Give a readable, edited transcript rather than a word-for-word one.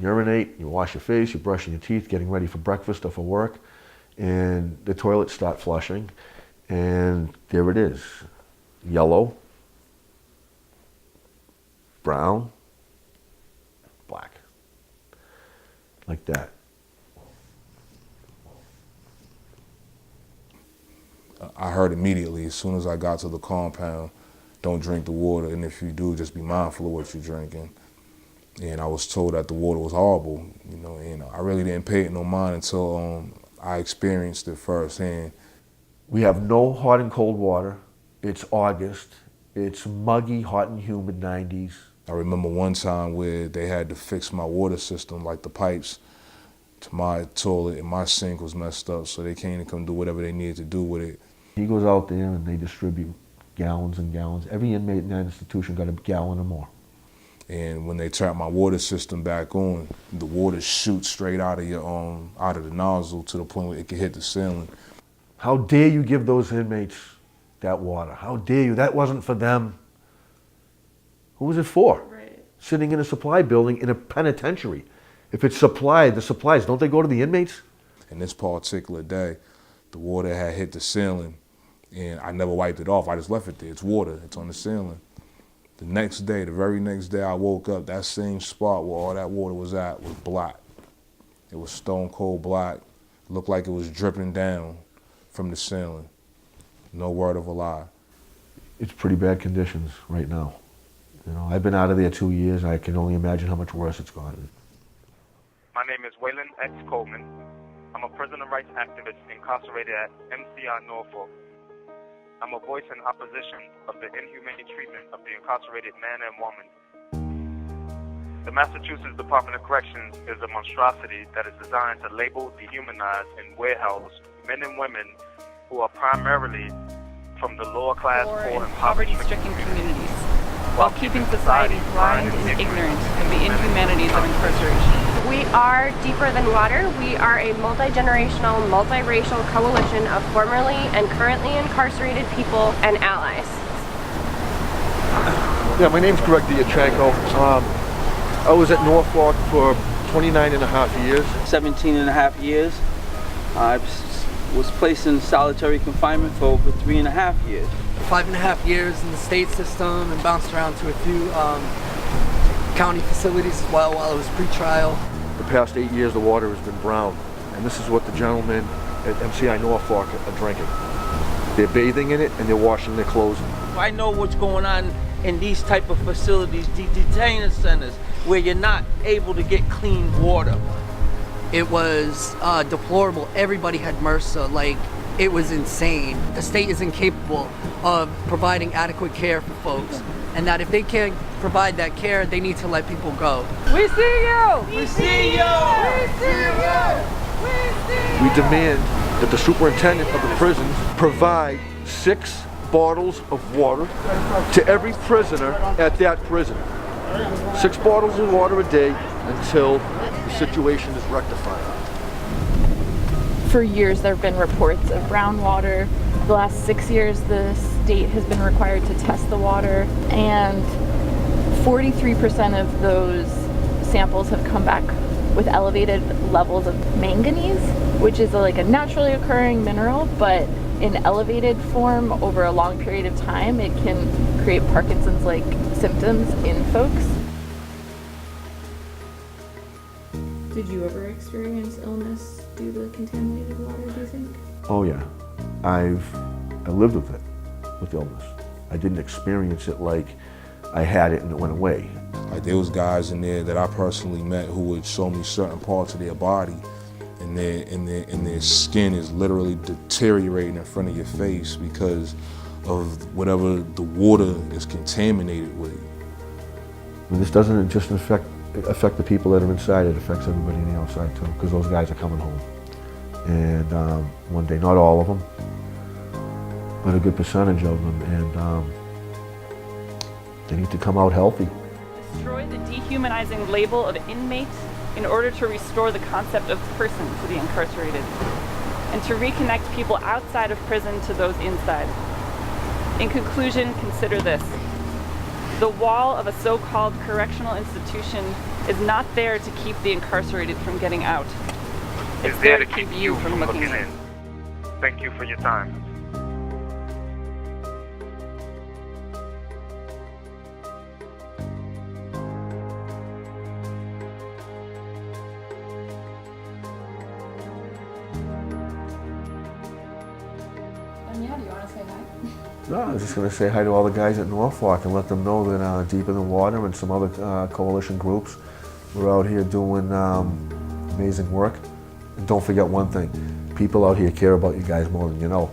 urinate, you wash your face, you're brushing your teeth, getting ready for breakfast or for work, and the toilets start flushing, and there it is. Yellow, brown, black. Like that. I heard immediately, as soon as I got to the compound, don't drink the water, and if you do, just be mindful of what you're drinking. And I was told that the water was horrible, and I really didn't pay it no mind until I experienced it firsthand. We have no hot and cold water. It's August. It's muggy, hot and humid 90s. I remember one time where they had to fix my water system, like the pipes to my toilet, and my sink was messed up, so they came to come do whatever they needed to do with it. He goes out there and they distribute gallons and gallons. Every inmate in that institution got a gallon or more. And when they turn my water system back on, the water shoots straight out of your out of the nozzle to the point where it can hit the ceiling. How dare you give those inmates that water? How dare you? That wasn't for them. Who was it for? Right. Sitting in a supply building in a penitentiary. If it's supplied, the supplies, don't they go to the inmates? And this particular day, the water had hit the ceiling, and I never wiped it off. I just left it there. It's water. It's on the ceiling. The next day, the very next day I woke up, that same spot where all that water was at was black. It was stone cold black. It looked like it was dripping down from the ceiling. No word of a lie. It's pretty bad conditions right now. I've been out of there 2 years. I can only imagine how much worse it's gotten. My name is Waylon X. Coleman. I'm a prisoner rights activist incarcerated at MCI Norfolk. I'm a voice in opposition of the inhumane treatment of the incarcerated man and woman. The Massachusetts Department of Corrections is a monstrosity that is designed to label, dehumanize, and warehouse men and women who are primarily from the lower class, poor, and poverty-stricken communities, while keeping society blind and ignorant of the inhumanities of incarceration. We are Deeper Than Water. We are a multi-generational, multiracial coalition of formerly and currently incarcerated people and allies. Yeah, my name's Greg Diachenko. I was at Norfolk for 29 and a half years. 17 and a half years. I was placed in solitary confinement for over 3.5 years. 5.5 years in the state system and bounced around to a few county facilities as well while I was pretrial. The past 8 years, the water has been brown, and this is what the gentlemen at MCI Norfolk are drinking. They're bathing in it and they're washing their clothes. I know what's going on in these type of facilities, detainment centers, where you're not able to get clean water. It was deplorable. Everybody had MRSA. It was insane. The state is incapable of providing adequate care for folks, and that if they can't provide that care, they need to let people go. We see you! We see you! We see you! We see you! We demand that the superintendent of the prisons provide 6 bottles of water to every prisoner at that prison. 6 bottles of water a day until the situation is rectified. For years there have been reports of brown water. The last 6 years the state has been required to test the water, and 43% of those samples have come back with elevated levels of manganese, which is like a naturally occurring mineral, but in elevated form over a long period of time it can create Parkinson's-like symptoms in folks. Did you ever experience illness due to contaminated water, do you think? Oh yeah, I lived with it, with illness. I didn't experience it like I had it and it went away. Like there was guys in there that I personally met who would show me certain parts of their body, and their skin is literally deteriorating in front of your face because of whatever the water is contaminated with. I mean, this doesn't just affect the people that are inside, it affects everybody on the outside too, because those guys are coming home. And one day, not all of them, but a good percentage of them, and they need to come out healthy. Destroy the dehumanizing label of inmate in order to restore the concept of person to the incarcerated, and to reconnect people outside of prison to those inside. In conclusion, consider this. The wall of a so-called correctional institution is not there to keep the incarcerated from getting out. It's there to keep you from looking in. Thank you for your time. And yeah, do you want to say hi? No, I was just going to say hi to all the guys at Norfolk and let them know that Deep in the Water and some other coalition groups, we're out here doing amazing work. And don't forget one thing, people out here care about you guys more than you know.